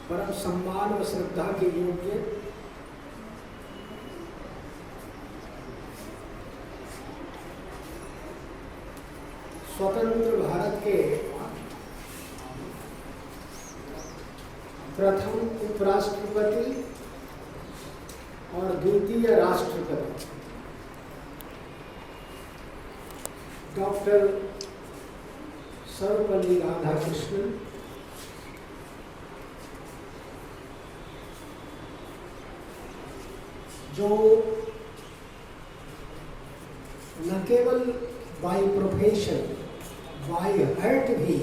परम सम्मान व श्रद्धा के योग्य स्वतंत्र भारत के प्रथम उपराष्ट्रपति और द्वितीय राष्ट्रपति डॉक्टर सर्वपल्ली राधाकृष्णन जो न केवल बाय प्रोफेशन बाय हार्ट भी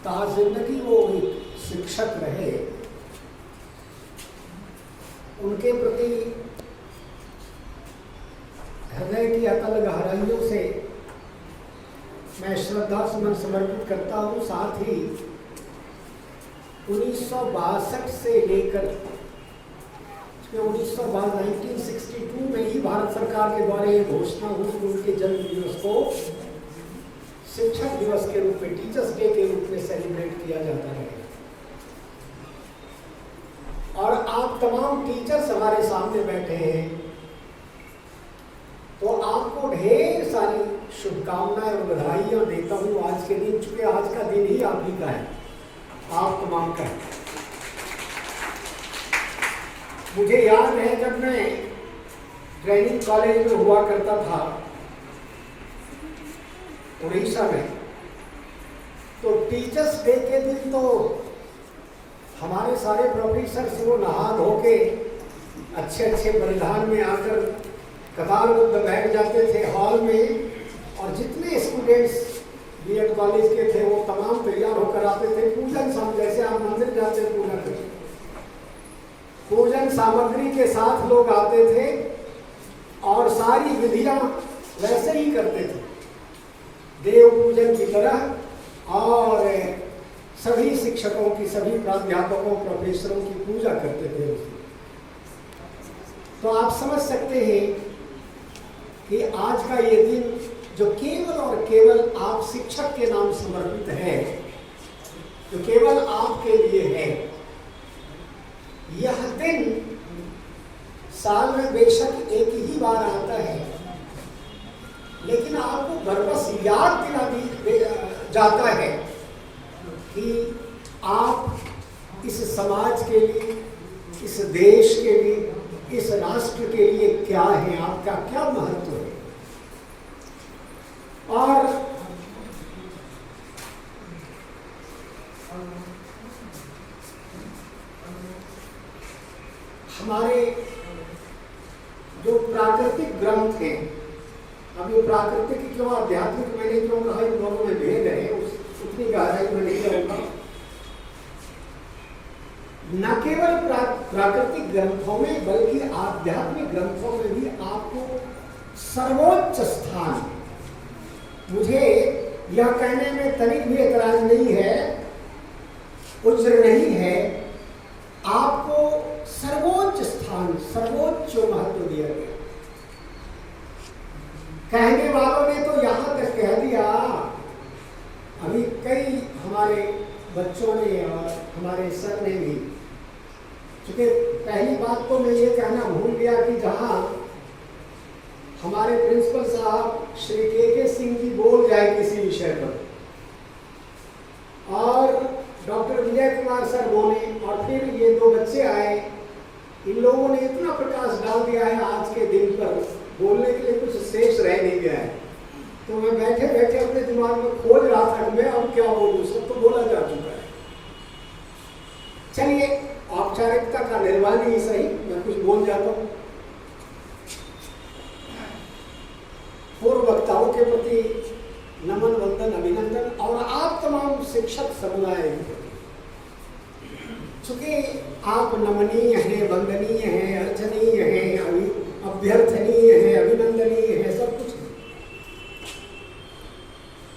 ताज़िंदगी वो एक शिक्षक रहे, उनके प्रति हृदय की अतल गहराइयों से मैं श्रद्धा सुमन समर्पित करता हूँ। साथ ही 1962 से लेकर 1962 में ही भारत सरकार के द्वारा ये घोषणा हुई कि उनके जन्म दिवस को शिक्षक दिवस के रूप में, टीचर्स डे के रूप में सेलिब्रेट किया जाता है। और आप तमाम टीचर्स हमारे सामने बैठे हैं, तो आपको ढेर सारी शुभकामनाएं और बधाइयां देता हूँ आज के दिन, चूंकि आज का दिन ही आप ही का है, आप तमाम का है। मुझे याद है जब मैं ट्रेनिंग कॉलेज में हुआ करता था उड़ीसा में, तो टीचर्स डे के दिन तो हमारे सारे प्रोफेसर वो नहा धो के अच्छे अच्छे परिधान में आकर कतारबद्ध बैठ जाते थे हॉल में, और जितने स्टूडेंट्स बीएड कॉलेज के थे वो तमाम तैयार होकर आते थे। पूजन सामग्री, जैसे आप मंदिर जाते हैं पूजा करते, पूजन सामग्री के साथ लोग आते थे और सारी विधियां वैसे ही करते थे देव पूजन की तरह, और सभी शिक्षकों की, सभी प्राध्यापकों प्रोफेसरों की पूजा करते थे उसकी। तो आप समझ सकते हैं कि आज का ये दिन जो केवल और केवल आप शिक्षक के नाम समर्पित है, जो केवल आपके लिए है, यह दिन साल में बेशक एक ही बार आता है, लेकिन आपको बरबस याद दिला जाता है कि आप इस समाज के लिए, इस देश के लिए, इस राष्ट्र के लिए क्या है, आपका क्या महत्व है। और हमारे जो प्राकृतिक ग्रंथ हैं, अब ये प्राकृतिक क्यों आध्यात्मिक मैंने क्यों कहा, इन दोनों में भेद है, उतनी गहराई में नहीं जाऊंगा। न केवल प्राकृतिक ग्रंथों में बल्कि आध्यात्मिक ग्रंथों में भी आपको सर्वोच्च स्थान, मुझे यह कहने में तनिक भी एतराज नहीं है, उज्र नहीं है, आपको सर्वोच्च स्थान, सर्वोच्च महत्व दिया गया। कहने वालों ने तो यहां तक कह दिया, अभी कई हमारे बच्चों ने और हमारे सर ने भी, क्योंकि पहली बात तो मैं ये कहना भूल गया कि जहां हमारे प्रिंसिपल साहब श्री के सिंह जी बोल जाए किसी विषय पर, और डॉक्टर विजय कुमार सर बोले, और फिर ये दो बच्चे आए, इन लोगों ने इतना प्रकाश डाल दिया है आज के दिन पर, बोलने के लिए कुछ शेष रह नहीं गया है। तो मैं बैठे बैठे अपने दिमाग में खोज रहा था कि मैं अब क्या बोलूं, सब तो बोला जा चुका है। चलिए औपचारिकता का निर्वाह ही सही, मैं कुछ बोल जाता हूँ। पूर्व वक्ताओं के प्रति नमन, वंदन, अभिनंदन, और आप तमाम शिक्षक समुदाय के प्रति, चूंकि आप नमनीय हैं, वंदनीय हैं, अर्चनीय हैं, अभ्यर्थनीय है, अभिनंदनीय है, सब कुछ है।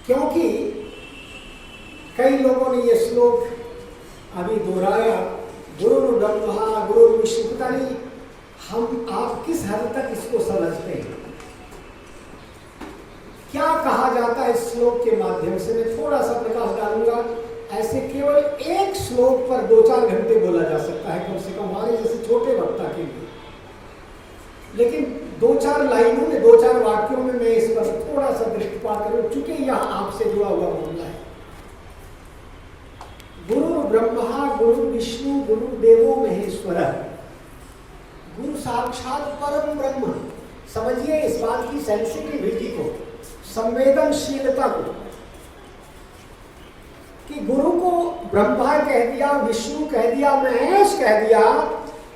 क्योंकि कई लोगों ने ये श्लोक अभी दोहराया, गुरु ब्रह्मा गुरु विष्णु, पता नहीं हम आप किस हद तक इसको समझते हैं, क्या कहा जाता है इस श्लोक के माध्यम से। मैं थोड़ा सा प्रकाश डालूंगा। ऐसे केवल एक श्लोक पर 2-4 घंटे बोला जा सकता है, कम से कम हमारे जैसे छोटे वक्ता के लिए। लेकिन 2-4 लाइनों में, 2-4 वाक्यों में मैं इस पर थोड़ा सा दृष्टिपात करूं, चूंकि यह आपसे जुड़ा हुआ मामला है। गुरु ब्रह्मा गुरु विष्णु गुरुदेवो महेश्वर, गुरु साक्षात परम ब्रह्म। समझिए इस बात की सेंसिटिविटी को, संवेदनशीलता को, कि गुरु को ब्रह्मा कह दिया, विष्णु कह दिया, महेश कह दिया,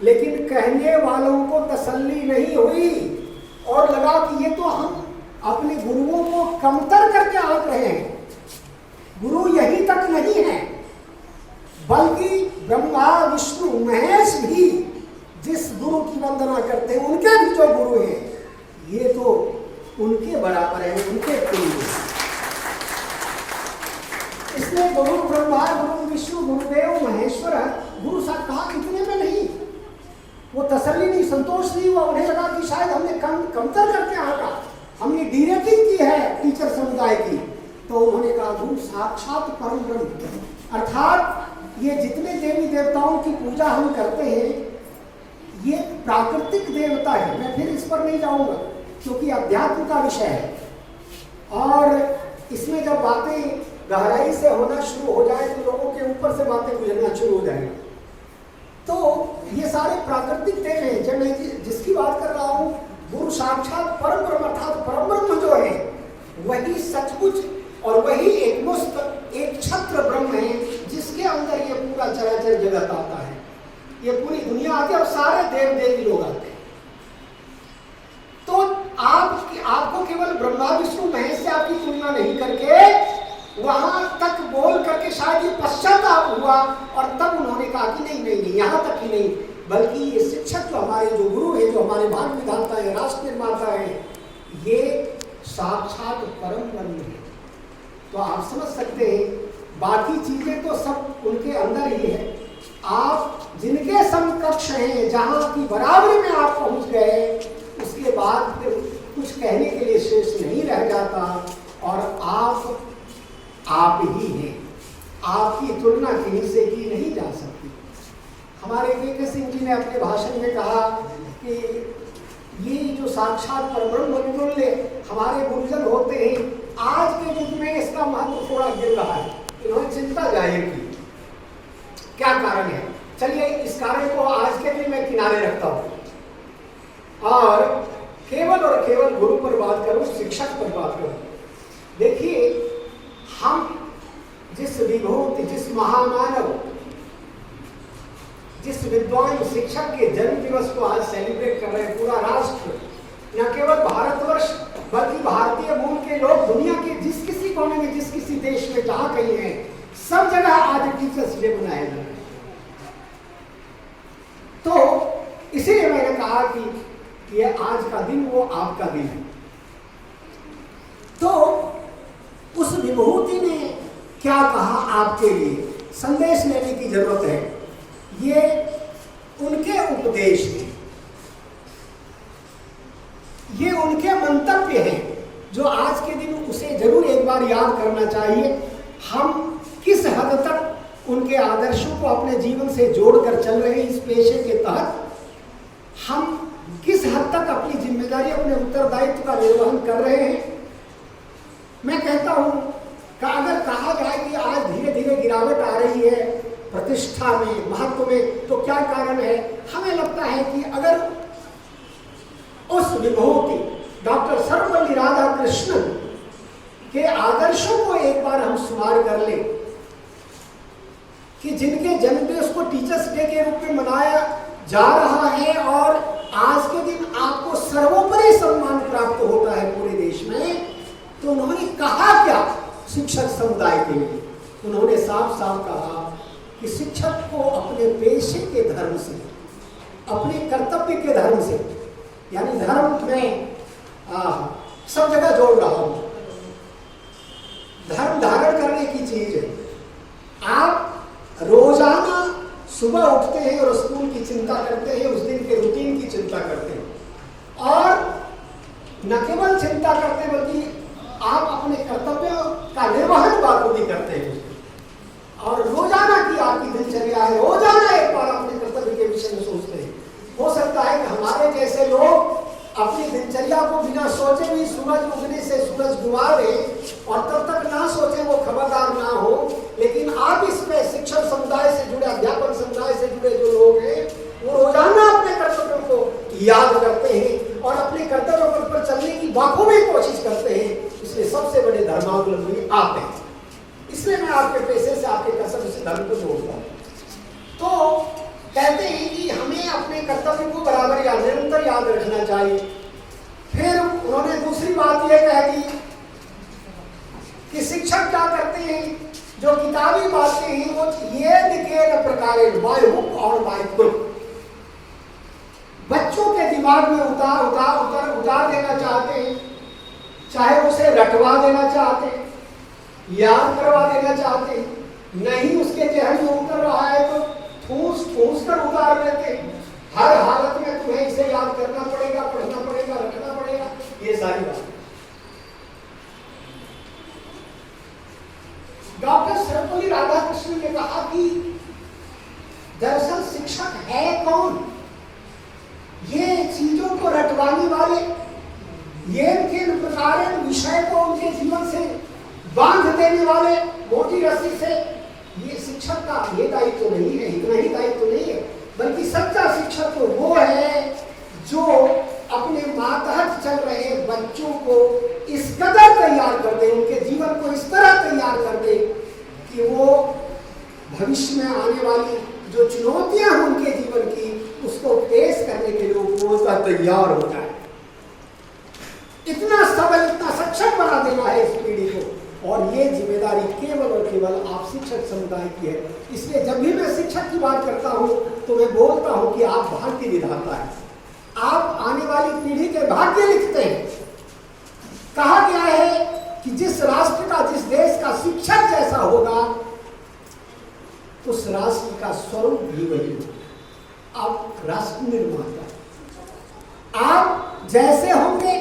लेकिन कहने वालों को तसल्ली नहीं हुई और लगा कि ये तो हम अपने गुरुओं को कमतर करके आंक रहे हैं। गुरु यही तक नहीं है, बल्कि ब्रह्मा विष्णु महेश भी जिस गुरु की वंदना करते हैं, उनके भी जो गुरु हैं, ये तो उनके बराबर है, उनके तुल्य। इसलिए गुरु ब्रह्मा गुरु विष्णु गुरुदेव महेश्वर, गुरु साहब कहा इतने में नहीं, वो तसल्ली नहीं, संतोष नहीं हुआ। उन्हें लगा कि शायद हमने कमतर करके आंका, हमने डीरेटिंग की है टीचर समुदाय की। तो उन्होंने कहा गुरु साक्षात परम ब्रह्म, अर्थात ये जितने देवी देवताओं की पूजा हम करते हैं, ये प्राकृतिक देवता है। मैं फिर इस पर नहीं जाऊंगा क्योंकि अध्यात्म का विषय है, और इसमें जब बातें गहराई से होना शुरू हो जाए तो लोगों के ऊपर से बातें गुजरना शुरू हो जाएंगी। तो ये सारे प्राकृतिक देव हैं। जब मैं जिसकी बात कर रहा हूँ, गुरु साक्षात परम ब्रह्म अर्थात परम ब्रह्म जो है, वही सचमुच और वही एकमुस्त एक छत्र ब्रह्म है, जिसके अंदर ये पूरा चराचर जगत आता है, ये पूरी दुनिया आती है और सारे देव देवी लोग आते हैं। तो आपको केवल ब्रह्मा विष्णु महेश से आपकी तुलना नहीं करके वहां तक बोल करके शायद ये पश्चाताप हुआ, और तब उन्होंने कहा कि नहीं नहीं नहीं, यहाँ तक ही नहीं, बल्कि ये शिक्षक जो हमारे जो गुरु है, जो हमारे भाग विधाता है, राष्ट्र निर्माता है, ये साक्षात परम ब्रह्म है। तो आप समझ सकते हैं, बाकी चीजें तो सब उनके अंदर ही है। आप जिनके समकक्ष हैं, जहां की बराबरी में आप पहुंच गए, उसके बाद फिर कुछ कहने के लिए शेष नहीं रह जाता, और आप ही हैं। आपकी तुलना किन्हीं से की नहीं जा सकती। हमारे के सिंह जी ने अपने भाषण में कहा कि ये जो साक्षात परब्रह्म तुल्य हमारे गुरुजन होते हैं, आज के युग में इसका महत्व थोड़ा गिर रहा है। इन्होंने चिंता जाहिर की, क्या कारण है? चलिए इस कारण को आज के दिन मैं किनारे रखता हूं और केवल गुरु पर बात करूं, शिक्षक पर बात करूं। देखिए, हम जिस विभूति, जिस महामानव, जिस विद्वान शिक्षक के जन्म दिवस को आज सेलिब्रेट कर रहे हैं, पूरा राष्ट्र, न केवल भारतवर्ष बल्कि भारतीय मूल के लोग दुनिया के जिस किसी कोने में, जिस किसी देश में जहां कहीं हैं, सब जगह आज टीचर्स डे मनाया जा रहा है। तो इसीलिए मैंने कहा कि ये आज का दिन वो आपका दिन है। तो उस विभूति ने क्या कहा आपके लिए, संदेश लेने की जरूरत है। ये उनके उपदेश हैं, ये उनके मंतव्य हैं, जो आज के दिन उसे जरूर एक बार याद करना चाहिए। हम किस हद तक उनके आदर्शों को अपने जीवन से जोड़कर चल रहे हैं, इस पेशे के तहत हम किस हद तक अपनी जिम्मेदारी, अपने उत्तरदायित्व का निर्वहन कर रहे हैं। मैं कहता हूं कि अगर कहा जाए कि आज धीरे धीरे गिरावट आ रही है प्रतिष्ठा में, महत्व में, तो क्या कारण है? हमें लगता है कि अगर उस विभूति डॉक्टर सर्वपल्ली राधाकृष्णन के आदर्शों को एक बार हम शुमार कर लें कि जिनके जन्मदिवस को टीचर्स डे के रूप में मनाया जा रहा है और आज के दिन आपको सर्वोपरि सम्मान प्राप्त होता है पूरे देश में, तो उन्होंने कहा क्या शिक्षक समुदाय के लिए? उन्होंने साफ साफ कहा कि शिक्षक को अपने पेशे के धर्म से, अपने कर्तव्य के धर्म से, यानी धर्म में सब जगह जोड़ रहा हूं, धर्म धारण करने की चीज है। आप रोजाना सुबह उठते हैं और स्कूल की चिंता करते हैं, उस दिन के रूटीन की चिंता करते हैं, और न केवल चिंता करते हैं बल्कि आप अपने कर्तव्य का निर्वहन बाखूबी करते हैं, और रोजाना की आपकी दिनचर्या पर जोड़ता है। तो कहते हैं कि हमें अपने कर्तव्य को बराबर या निरंतर याद रखना चाहिए। फिर उन्होंने दूसरी बात यह कह दी कि शिक्षक क्या करते हैं, जो किताबी बातें हैं वो ये निकेल प्रकारे बाय हुक और बाय क्रुक बच्चों के दिमाग में उतार देना चाहते हैं, चाहे उसे रटवा देना चाहते हैं, याद करवा देना चाहते हैं, नहीं उसके जहन में उतर रहा है तो ठूस ठूस कर उतार देते हैं। हर हालत में तुम्हें इसे याद करना पड़ेगा, पढ़ना पड़ेगा, रखना पड़ेगा, ये सारी बात। डॉक्टर सर्वपल्ली राधाकृष्णन ने कहा कि दरअसल शिक्षक है कौन? ये चीजों को रटवाने वाले, ये किन प्रकार विषय को उनके जीवन से बांध देने वाले मोटी रस्सी से, ये शिक्षक का ये दायित्व तो नहीं है, इतना ही दायित्व तो नहीं है, बल्कि सच्चा शिक्षक तो वो है जो अपने मातहत चल रहे बच्चों को इस कदर तैयार कर दे, उनके जीवन को इस तरह तैयार कर दे कि वो भविष्य में आने वाली जो चुनौतियां हैं उनके जीवन की, उसको फेस करने के लिए वो तैयार हो जाए। इतना सबल, इतना सक्षम बना देना है इस पीढ़ी को, और ये जिम्मेदारी केवल और केवल आप शिक्षक समुदाय की है। इसलिए जब भी मैं शिक्षक की बात करता हूँ तो मैं बोलता हूँ कि आप भाग्य विधाता है, आप आने वाली पीढ़ी के भाग्य लिखते हैं। कहा गया है कि जिस राष्ट्र का, जिस देश का शिक्षक जैसा होगा उस राष्ट्र का स्वरूप भी वही होगा। आप राष्ट्र निर्माता, आप जैसे होंगे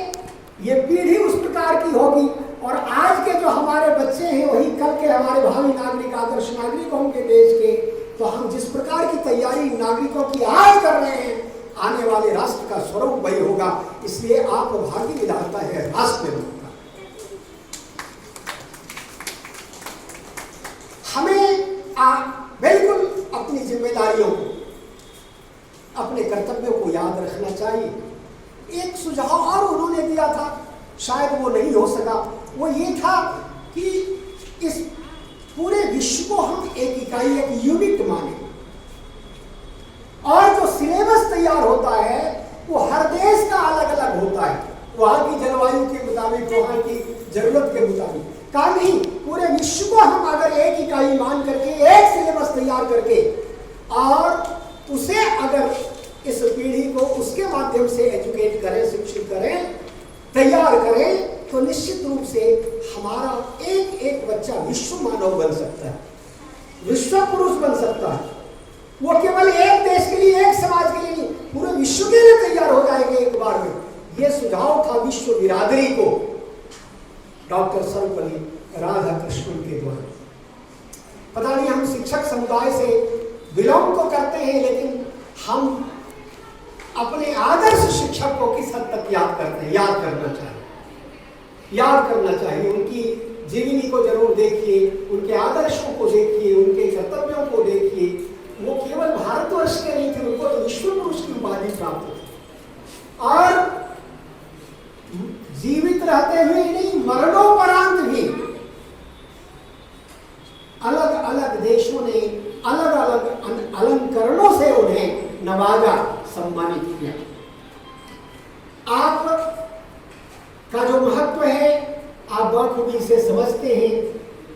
ये पीढ़ी उस प्रकार की होगी, और आज के जो हमारे बच्चे हैं वही कल के हमारे भावी नागरिक, आदर्श नागरिक होंगे देश के। तो हम जिस प्रकार की तैयारी नागरिकों की आज कर रहे हैं, आने वाले राष्ट्र का स्वरूप वही होगा। इसलिए आप भाग्य विधाता है राष्ट्र निर्माता। हमें बिल्कुल अपनी जिम्मेदारियों को, अपने कर्तव्यों को याद रखना चाहिए। एक सुझाव और उन्होंने दिया था, शायद वो नहीं हो सका, वो ये था कि इस पूरे विश्व को हम एक इकाई, एक यूनिट माने, और जो सिलेबस तैयार होता है वो हर देश का अलग अलग होता है, वहां की जलवायु के मुताबिक, वहां की जरूरत के मुताबिक। का नहीं, पूरे विश्व को हम अगर एक इकाई मान करके, एक सिलेबस तैयार करके, और उसे अगर इस पीढ़ी को उसके माध्यम से एजुकेट करें, शिक्षित करें, तैयार करें, तो निश्चित रूप से हमारा एक एक बच्चा विश्व मानव बन सकता है, विश्व पुरुष बन सकता है। वो केवल एक देश के लिए, एक समाज के लिए नहीं, पूरे विश्व के लिए तैयार हो जाएंगे एक बार में। ये सुझाव था विश्व बिरादरी को डॉक्टर सर्वपल्ली राधाकृष्णन के द्वारा। पता नहीं हम शिक्षक समुदाय से बिलोंग तो करते हैं, लेकिन हम अपने आदर्श शिक्षक को किस हद तक याद करते हैं? याद करना चाहिए। उनकी जीवनी को जरूर देखिए, उनके आदर्शों को देखिए, उनके कर्तव्यों को देखिए। वो केवल भारतवर्ष के नहीं थे, उनको तो विश्व पुरुष की उपाधि प्राप्त थी, और जीवित रहते हुए नहीं, मरणोपरांत भी अलग अलग देशों ने अलग अलग अलंकरणों से उन्हें नवाजा, सम्मानित किया। आप का जो महत्व है आप बखूबी से समझते हैं,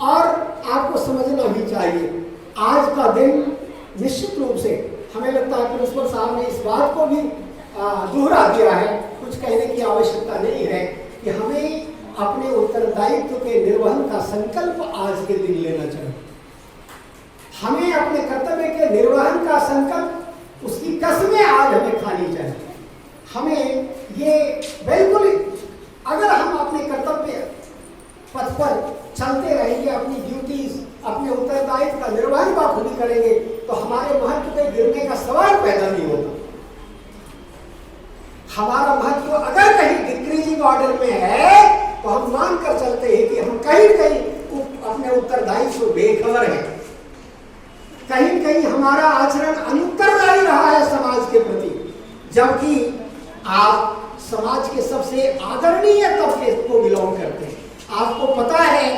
और आपको समझना भी चाहिए। आज का दिन निश्चित रूप से हमें लगता है प्रिंसिपल साहब ने इस बात को भी दोहरा दिया है, कुछ कहने की आवश्यकता नहीं है, कि हमें अपने उत्तरदायित्व के निर्वहन का संकल्प आज के दिन लेना चाहिए। हमें अपने कर्तव्य के निर्वहन का संकल्प, उसकी कसमें आज हमें खानी चाहिए। हमें ये बिल्कुल, अगर हम अपने कर्तव्य पथ पर चलते रहेंगे, अपनी ड्यूटीज, अपने उत्तरदायित्व का निर्वहन बखूबी करेंगे, तो हमारे महत्व के गिरने का सवाल पैदा नहीं होता। हमारा महत्व अगर कहीं डिक्रीजिंग ऑर्डर में है, तो हम मान कर चलते हैं कि हम कहीं अपने उत्तरदायित्व से बेखबर हैं, कहीं हमारा आचरण अनुत्तरदायी रहा है समाज के प्रति, जबकि आप समाज के सबसे आदरणीय तबके को बिलोंग करते हैं। आपको पता है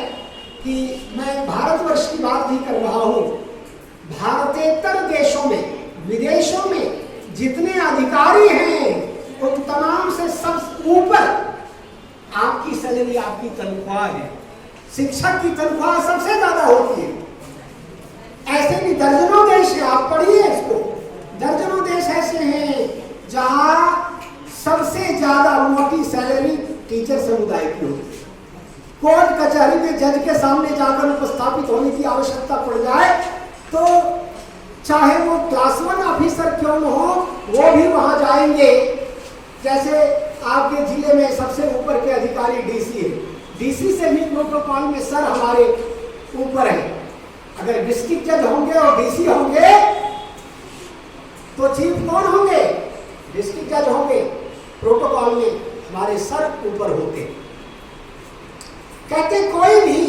कि मैं भारतवर्ष की बात नहीं कर रहा हूं, सैलरी आपकी तनख्वाह है। शिक्षक की तनख्वाह सबसे ज्यादा होती है। ऐसे भी दर्जनों देश हैं, आप पढ़िए इसको, दर्जनों देश ऐसे हैं जहां सबसे ज्यादा मोटी सैलरी टीचर समुदाय की होती है। कोर्ट कचहरी में जज के सामने जाकर उपस्थापित होने की आवश्यकता पड़ जाए तो चाहे वो क्लास 1 ऑफिसर क्यों न हो, वो भी वहां जाएंगे। जैसे आपके जिले में सबसे ऊपर के अधिकारी डीसी है, डीसी से भी प्रोटोकॉल में सर हमारे ऊपर है। अगर डिस्ट्रिक्ट जज होंगे और डीसी होंगे तो चीफ कौन होंगे? डिस्ट्रिक्ट जज होंगे। प्रोटोकॉल में हमारे सर ऊपर होते। कहते कोई भी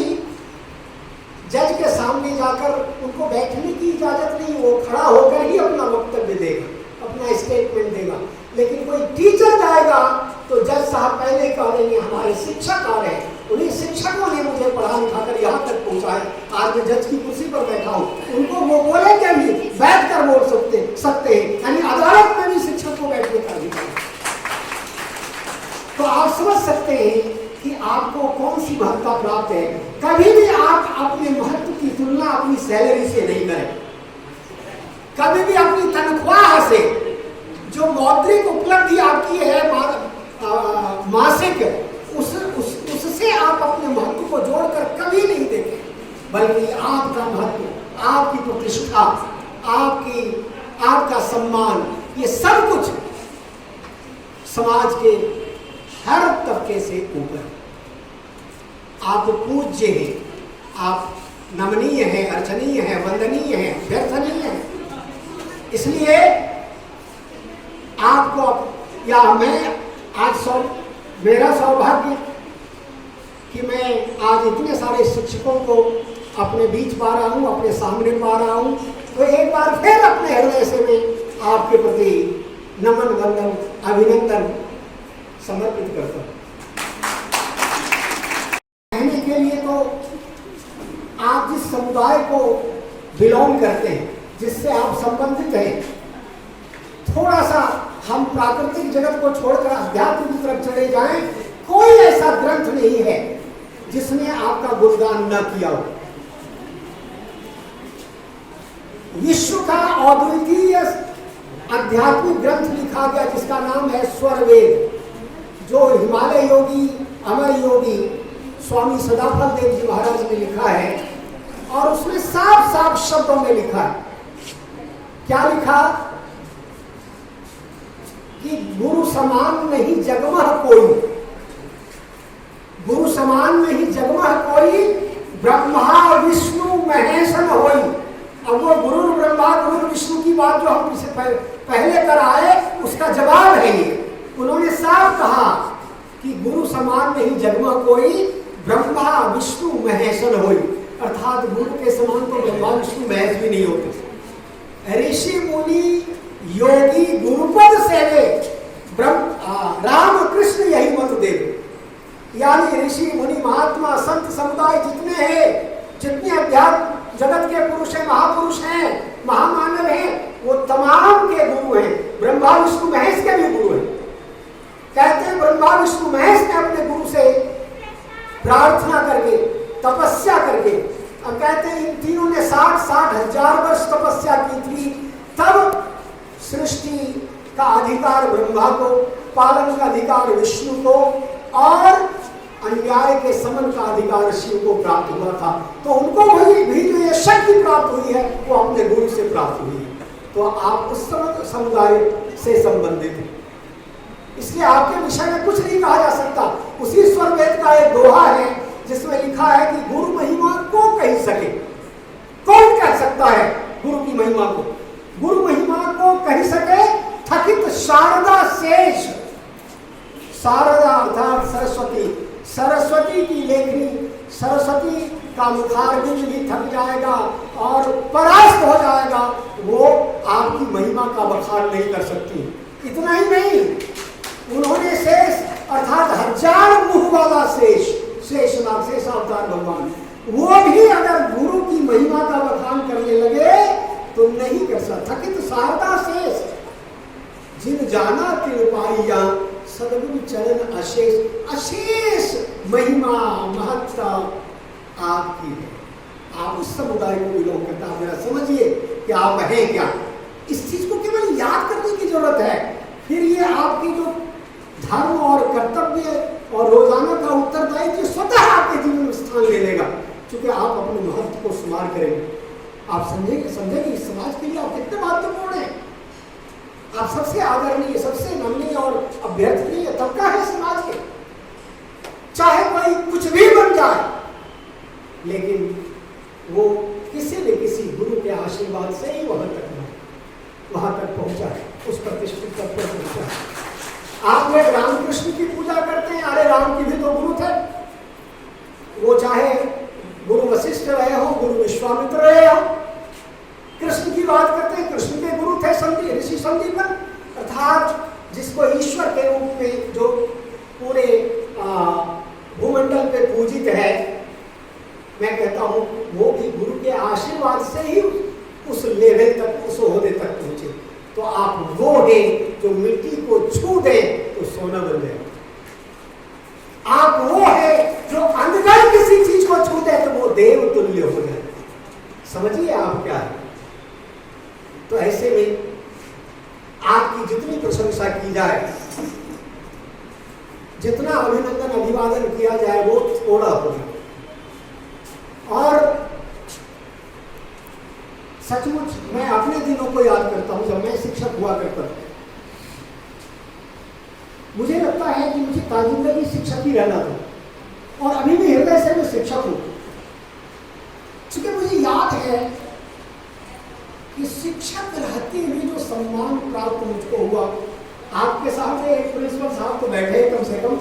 जज के सामने जाकर उनको बैठने की इजाजत नहीं, वो खड़ा होकर ही अपना वक्तव्य देगा, अपना स्टेटमेंट देगा। लेकिन कोई टीचर जाएगा तो जज साहब पहले कह देंगे हमारे शिक्षक आ रहे हैं, उन्हीं शिक्षकों ने मुझे पढ़ा लिखा कर यहाँ तक पहुँचा है, आज मैं जज की कुर्सी पर बैठा हूँ। उनको वो बोलेंगे भी, बैठ कर बोल सकते हैं। यानी अदालत में भी शिक्षक को बैठने का अधिकार। तो आप समझ सकते हैं कि आपको कौन सी महत्ता प्राप्त है। कभी भी आप अपने महत्व की तुलना अपनी सैलरी से नहीं करें। कभी भी अपनी तनख्वाह से, जो मौद्रिक उपलब्धि आपकी है मासिक, उससे आप अपने महत्व को जोड़कर कभी नहीं देखें, बल्कि आपका महत्व, आपकी प्रतिष्ठा, आपका सम्मान, ये सब कुछ समाज के हर तबके से ऊपर। आप पूज्य हैं, आप नमनीय हैं, अर्चनीय हैं, वंदनीय हैं, व्यर्थनीय हैं। इसलिए आपको या मैं आज मेरा सौभाग्य कि मैं आज इतने सारे शिक्षकों को अपने बीच पा रहा हूँ, अपने सामने पा रहा हूँ। तो एक बार फिर अपने हृदय से मैं आपके प्रति नमन, वंदन, अभिनंदन समर्पित करता हूँ। कहने के लिए तो आप जिस समुदाय को बिलोंग करते हैं, जिससे आप संबंधित हैं, थोड़ा सा हम प्राकृतिक जगत को छोड़कर अध्यात्म की तरफ चले जाएं, कोई ऐसा ग्रंथ नहीं है जिसने आपका गुणगान न किया हो। विश्व का अद्वितीय आध्यात्मिक ग्रंथ लिखा गया जिसका नाम है स्वर वेद, जो हिमालय योगी, अमर योगी स्वामी सदाफल देव जी महाराज ने लिखा है। और उसमें साफ साफ शब्दों में लिखा है, क्या लिखा कि गुरु समान नहीं जगमह कोई, गुरु समान नहीं जगमह कोई, ब्रह्मा विष्णु महेशन होई। अब वो गुरु ब्रह्मा गुरु विष्णु की बात जो हम पहले कर आए, उसका जवाब है ये। उन्होंने साफ कहा कि गुरु समान नहीं जगमह कोई, ब्रह्मा विष्णु महेशन होई। अर्थात गुरु के समान तो ब्रह्मा विष्णु महेश भी नहीं होते। ऋषि मुनि योगी गुरुपद सेवे, राम कृष्ण यही मत देवे। यानी ऋषि मुनि महात्मा संत समुदाय जितने हैं, जितने अध्यात्म जगत के पुरुष हैं, महापुरुष हैं, महामानव हैं, वो तमाम के गुरु हैं। ब्रह्मा विष्णु महेश के भी गुरु हैं। कहते हैं ब्रह्मा विष्णु महेश ने अपने गुरु से प्रार्थना करके, तपस्या करके, अब कहते हैं इन तीनों ने 60 हजार वर्ष तपस्या की थी, तब सृष्टि का अधिकार ब्रह्मा को, पालन का अधिकार विष्णु को और अन्याय के समन का अधिकार शिव को प्राप्त हुआ था। तो उनको वही भी जो ये शक्ति प्राप्त हुई है वो अपने गुरु से प्राप्त हुई है। तो आप उस समुदाय से संबंधित हैं, इसलिए आपके विषय में कुछ नहीं कहा जा सकता। उसी स्वर वेद का एक दोहा है जिसमें लिखा है कि गुरु महिमा को कह सके, कौन कह सकता है गुरु की महिमा को? गुरु महिमा को कह सके थकित शारदा शेष। शारदा अर्थात सरस्वती, सरस्वती की लेखनी, सरस्वती का मुखारबिंद भी थक जाएगा और परास्त हो जाएगा, वो आपकी महिमा का बखान नहीं कर सकती। इतना ही नहीं, उन्होंने शेष अर्थात 1000 मुख वाला शेष, शेषनाग शेषावतार भगवान, वो भी अगर गुरु की महिमा का बखान करने लगे तो नहीं कर सकता। थकित शारदा शेष, जिन जाना तिल पाइया, सदगुरु चरण अशेष। अशेष महिमा महत्ता आपकी है। आप उस समुदाय को बिलोंग करते हैं। जरा समझिए कि आप हैं क्या। इस चीज को केवल याद करने की जरूरत है, फिर ये आपकी जो धर्म और कर्तव्य और रोजाना का उत्तरदायित्व स्वतः आपके जीवन में स्थान ले लेगा, क्योंकि आप अपने महत्व को शुमार करेंगे। आप समझेंगे इस समाज के लिए आप कितने महत्वपूर्ण हैं। आप सबसे आदरणीय, सबसे नम्य और अभ्यर्थनीय तबका है समाज के। चाहे कोई कुछ भी बन जाए, लेकिन वो किसी न किसी गुरु के आशीर्वाद से ही वहां तक पहुंचा है, उस प्रतिष्ठित तक पर पहुंचा है। आप लोग रामकृष्ण की पूजा करते हैं, अरे राम की भी तो गुरु थे। वो चाहे गुरु वशिष्ठ रहे हो, गुरु विश्वामित्र रहे हो। कृष्ण की बात करते हैं, कृष्ण के गुरु थे ऋषि संदीपन, अर्थात जिसको ईश्वर के रूप में जो पूरे भूमंडल पे पूजित है। मैं कहता हूं वो भी गुरु के आशीर्वाद से ही उस लेवल तक, उस ओहदे तक पहुंचे। तो आप वो हैं जो मिट्टी को छू दे तो सोना बन जाए। आप वो है जो अंधकार किसी चीज को छू दे तो वो देव तुल्य हो जाए। समझिए आप क्या है। तो ऐसे में आपकी जितनी प्रशंसा की जाए, जितना अभिनंदन अभिवादन किया जाए, वो थोड़ा होगा। और सचमुच मैं अपने दिनों को याद करता हूं जब मैं शिक्षक हुआ करता था। मुझे लगता है कि मुझे ताजिंदगी शिक्षक ही रहना था, और अभी भी हृदय से मैं शिक्षक हूं। क्योंकि मुझे याद है कि शिक्षक रहते हुए जो सम्मान प्राप्त मुझको हुआ। आपके सामने एक प्रिंसिपल साहब तो बैठे कम से कम,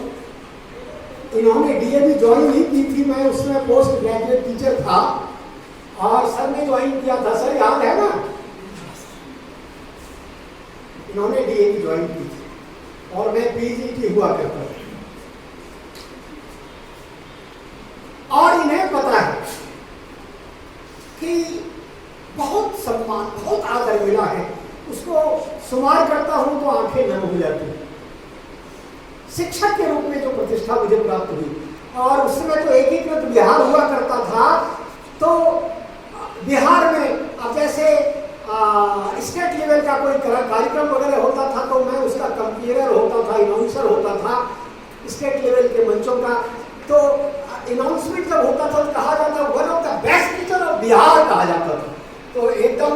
इन्होंने डीएवी ज्वाइन ही की थी। मैं उसमें पोस्ट ग्रेजुएट टीचर था और सर ने ज्वाइन किया था। सर याद है ना, इन्होंने डीएवी ज्वाइन की थी और मैं पीजीटी हुआ करता था। और इन्हें पता है कि बहुत सम्मान, बहुत आदर मिला है। उसको शुमार करता हूं तो आंखें नम हो जाती हैं। शिक्षक के रूप में जो प्रतिष्ठा मुझे प्राप्त हुई, और उस समय तो एकीकृत बिहार हुआ करता था। तो बिहार में अब जैसे स्टेट लेवल का कोई कार्यक्रम वगैरह होता था तो मैं उसका कंपेयर होता था, अनाउंसर होता था स्टेट लेवल के मंचों का। तो अनाउंसमेंट जब होता था तो कहा जाता one of the best teacher of Bihar कहा जाता था। तो एकदम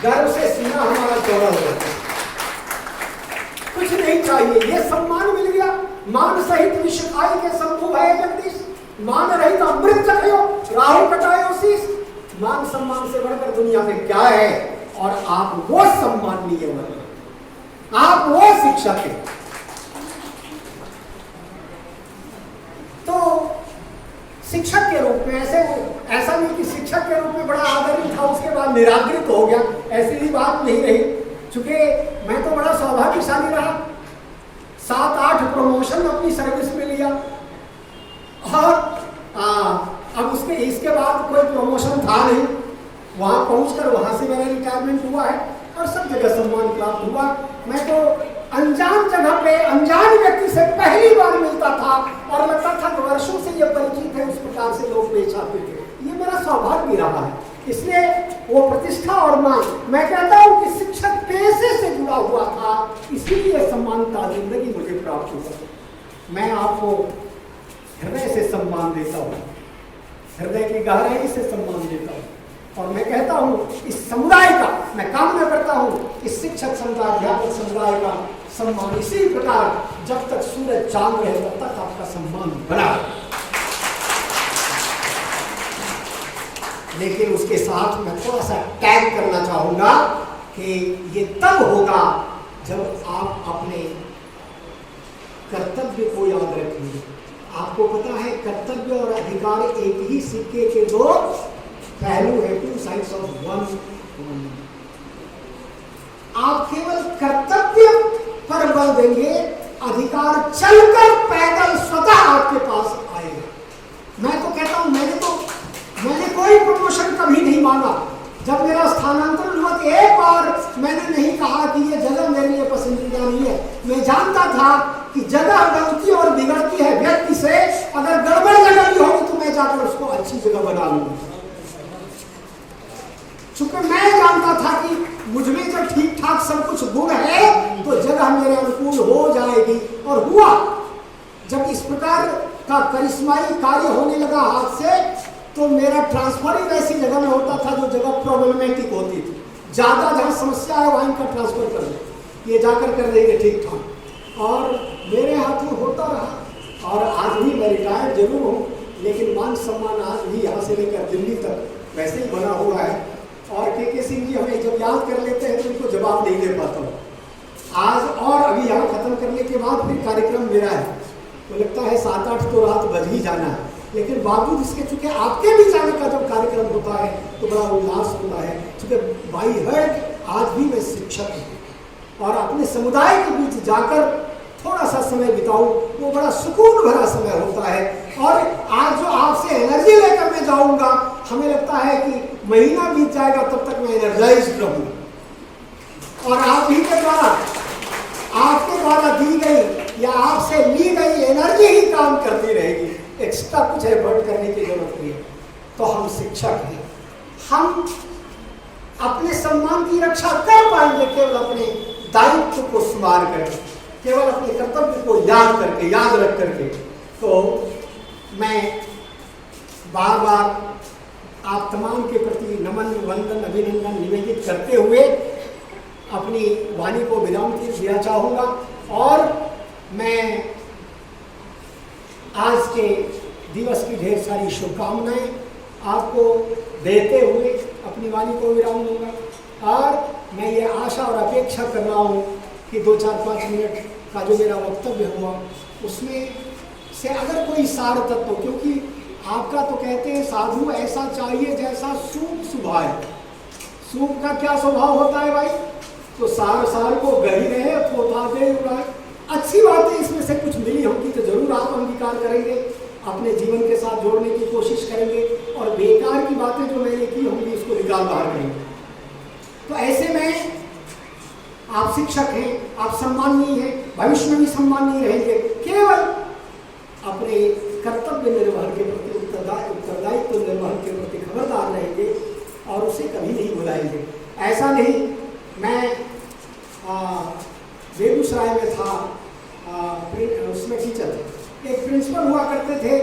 गर्व से सीना हमारा चौड़ा हो जाता। कुछ नहीं चाहिए, ये सम्मान मिल गया। मान सहित विश्व खाई के शंभु है जगदीश, मान रहित अमृत चखयो राहु कटायो शीश। मान सम्मान से बढ़कर दुनिया में क्या है। और आप वो सम्माननीय वर्ग, आप वो शिक्षक हैं। तो शिक्षक के रूप में ऐसा नहीं कि शिक्षक के रूप में बड़ा आदरणीय था उसके बाद निरादरित हो गया, ऐसी भी बात नहीं रही। चूंकि मैं तो बड़ा सौभाग्यशाली रहा, 7-8 प्रमोशन अपनी सर्विस में लिया। और अब इसके बाद कोई प्रमोशन था नहीं। वहां पहुंचकर वहां से मेरा रिटायरमेंट हुआ है और सब जगह सम्मान प्राप्त हुआ। मैं तो अनजान जगह पे अनजान व्यक्ति से पहली बार मिलता था और लगता था कि वर्षों से ये परिचित है, उस प्रकार से लोग पेश आते थे। ये मेरा सौभाग्य रहा है। इसलिए वो प्रतिष्ठा और मान, मैं कहता हूं कि शिक्षक पेशे से जुड़ा हुआ था, इसीलिए सम्मानता जिंदगी मुझे प्राप्त हुआ। मैं आपको हृदय से सम्मान देता हूँ, हृदय की गहराई से सम्मान देता हूँ। और मैं कहता हूँ इस समुदाय का, मैं कामना करता हूँ इस शिक्षक समुदाय, अध्यापक समुदाय का सम्मान इसी प्रकार जब तक सूरज चांद रहे तब तक आपका सम्मान बना रहे। लेकिन उसके साथ मैं थोड़ा सा टैग करना चाहूंगा कि ये तब होगा जब आप अपने कर्तव्य को याद रखेंगे। आपको पता है कर्तव्य और अधिकार एक ही सिक्के के दो पहलू है, 2 sides of one coin। आप केवल कर्तव्य पर बल देंगे, अधिकार चलकर पैदल स्वतः आपके पास आएगा। मैं तो कहता हूं मैंने कोई प्रमोशन कभी नहीं मांगा। जब मेरा स्थानांतरण हुआ एक बार मैंने नहीं कहा कि ये जगह मेरे लिए पसंदीदा नहीं है। मैं जानता था कि जगह गलती और बिगड़ती है व्यक्ति से, अगर करिश्माई कार्य होने लगा हाथ से, तो मेरा ट्रांसफर ही ऐसी जगह में होता था जो जगह प्रॉब्लमेटिक होती थी। ज़्यादा जहाँ समस्या है वहाँ इनका ट्रांसफर कर दो, ये जाकर कर देंगे ठीक ठाक। और मेरे हाथ में होता रहा, और आज भी मैं रिटायर्ड जरूर हूँ, लेकिन मान सम्मान आज भी यहाँ से लेकर दिल्ली तक वैसे ही बना हुआ है। और के सिंह जी हमें जब याद कर लेते हैं तो उनको जवाब नहीं दे पाता हूँ आज। और अभी यहाँ खत्म करने के बाद फिर कार्यक्रम मेरा है, तो लगता है 7-8 तो रात बज ही जाना है, लेकिन बावजूद इसके चूंकि आपके भी जाने का जब कार्यक्रम होता है तो बड़ा उल्लास होता है। चूँकि बाई हर्ट आज भी मैं शिक्षक हूँ और अपने समुदाय के बीच जाकर थोड़ा सा समय बिताऊं, वो बड़ा सुकून भरा समय होता है। और आज जो आपसे एनर्जी लेकर मैं जाऊंगा, हमें लगता है कि महीना बीत जाएगा तब तक मैं एनर्जाइज्ड रहूं। और आप ही के द्वारा, आपके द्वारा दी गई या आपसे ली गई एनर्जी ही काम करती रहेगी, एक्स्ट्रा कुछ एफर्ट करने की जरूरत नहीं है। तो हम शिक्षक हैं, हम अपने सम्मान की रक्षा कर पाएंगे केवल अपने दायित्व को स्मार करके, केवल अपने कर्तव्य को याद करके, याद रख करके। तो मैं बार बार आप तमाम के प्रति नमन, वंदन, अभिनंदन निवेदित करते हुए अपनी वाणी को विराम दिया चाहूँगा। और मैं आज के दिवस की ढेर सारी शुभकामनाएं आपको देते हुए अपनी वाणी को विराम दूंगा। और मैं ये आशा और अपेक्षा कर रहा हूँ कि 2-4-5 मिनट का जो मेरा वक्तव्य हुआ उसमें से अगर कोई सार तत्व, क्योंकि आपका तो कहते हैं साधु ऐसा चाहिए जैसा सूप सुभाए। सूप का क्या स्वभाव होता है भाई? तो सार को गही रहे, पोता दे उड़ाए। अच्छी बातें इसमें से कुछ मिली होगी तो जरूर आप अंगीकार करेंगे, अपने जीवन के साथ जोड़ने की कोशिश करेंगे, और बेकार की बातें जो मैंने की होंगी उसको निकाल बाहर करेंगे। तो ऐसे में आप शिक्षक हैं, आप सम्माननीय हैं, भविष्य में भी सम्माननीय रहेंगे। केवल अपने कर्तव्य निर्वहन के प्रति, उत्तरदायित्व निर्वहन के प्रति खबरदार रहेंगे और उसे कभी नहीं भुलाएंगे। ऐसा नहीं, मैं बेगूसराय में था, उसमें टीचर थे, एक प्रिंसिपल हुआ करते थे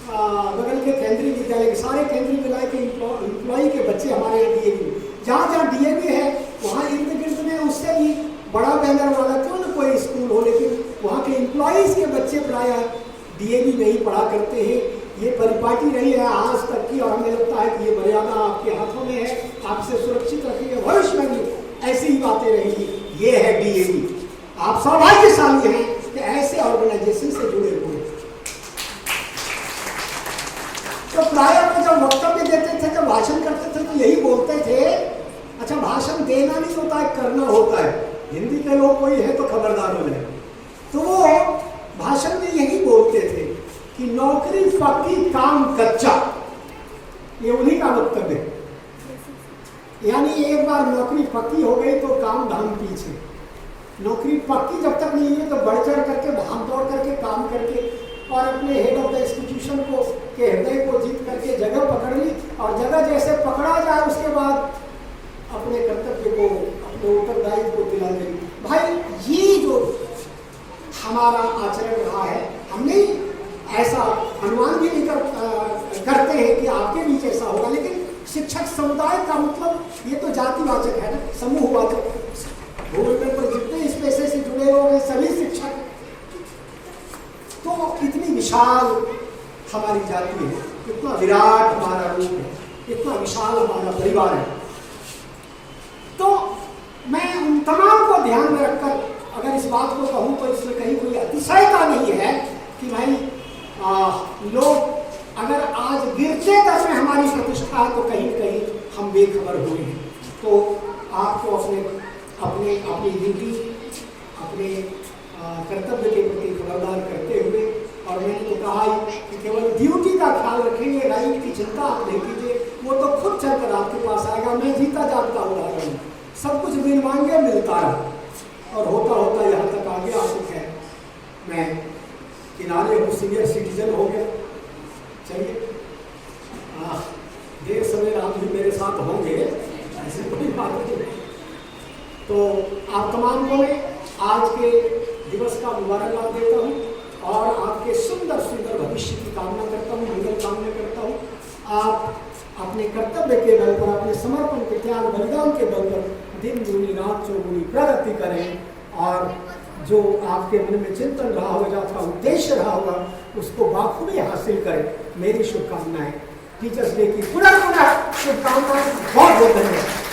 बगल के केंद्रीय विद्यालय के, सारे केंद्रीय विद्यालय के एम्प्लॉई के बच्चे हमारे यहाँ डीएवी, जहाँ जहाँ डीएवी है वहाँ इर्द गिर्द में उससे भी बड़ा बैनर वाला क्यों न कोई स्कूल हो, लेकिन वहाँ के एम्प्लॉइज़ के बच्चे प्रायः डीएवी में ही पढ़ा करते हैं। ये परिपाटी रही है आज तक की, और हमें लगता है कि ये मर्यादा आपके हाथों में है, आपसे सुरक्षित रखेंगे, भविष्य में भी ऐसी ही बातें रहेंगी। ये है डीएवी। आप सौभाग्यशाली हैं कि ऐसे ऑर्गेनाइजेशन से जुड़े हुए। तो प्रायः में जब वक्तव्य देते थे, जब भाषण करते थे तो यही बोलते थे, अच्छा भाषण देना नहीं होता है, करना होता है। हिंदी के लोग कोई है तो खबरदार हो जाए। तो वो भाषण में यही बोलते थे कि नौकरी पक्की काम कच्चा, ये उन्हीं का वक्तव्य है। यानी एक बार नौकरी पक्की हो गई तो काम धाम पीछे। नौकरी पक्की जब तक नहीं है तो बढ़ चढ़ करके, भाग दौड़ करके, काम करके, और अपने हेड ऑफ द इंस्टीट्यूशन को के हृदय को जीत करके जगह पकड़ ली, और जगह जैसे पकड़ा जाए उसके बाद अपने कर्तव्य को, अपने उत्तरदायित्व को दिला देगी। भाई ये जो हमारा आचरण रहा है, हमने ऐसा अनुमान भी नहीं करते हैं कि आपके बीच ऐसा होगा, लेकिन शिक्षक समुदाय का मतलब ये तो जातिवाचक है ना, समूहवाचक। भूमि पर जितने इस पेशे से जुड़े लोग हैं सभी शिक्षक। तो इतनी विशाल हमारी जाति है, इतना विराट हमारा रूप है, इतना विशाल हमारा परिवार है। तो मैं उन तमाम को ध्यान में रखकर अगर इस बात को कहूँ तो इसमें कहीं कोई अतिशयता नहीं है कि भाई लोग अगर आज गिरते दर में हमारी प्रतिष्ठा है तो कहीं न कहीं हम बेखबर हुए हैं। तो आपको अपनी ड्यूटी, अपने कर्तव्य के प्रति खबरदार करते हुए, और मैंने तो कहा कि केवल ड्यूटी का ख्याल रखेंगे, राइट की चिंता आप नहीं कीजिए, वो तो खुद चलकर आपके पास आएगा। मैं जीता जागता उदाहरण, सब कुछ बिन मांगे मिलता रहा, और होता होता यहाँ तक आगे आ चुके हैं। मैं किनारे हूँ, सीनियर सिटीजन हो गया। चलिए देर सवेर आप भी मेरे साथ होंगे, ऐसी कोई बात नहीं। तो आप तमाम को मैं आज के दिवस का मुबारकबाद देता हूँ, और आपके सुंदर सुंदर भविष्य की कामना करता हूँ, मंगल कामना करता हूँ। आप अपने कर्तव्य के बल पर, अपने समर्पण के त्याग बलिदान के बल पर दिन दूनी रात चौगुनी प्रगति करें और जो आपके मन में चिंतन रहा होगा, जो आपका उद्देश्य रहा होगा, उसको बाखूबी हासिल करें। मेरी शुभकामनाएं। टीचर्स डे की पुनः शुभकामनाएं। बहुत बहुत धन्यवाद।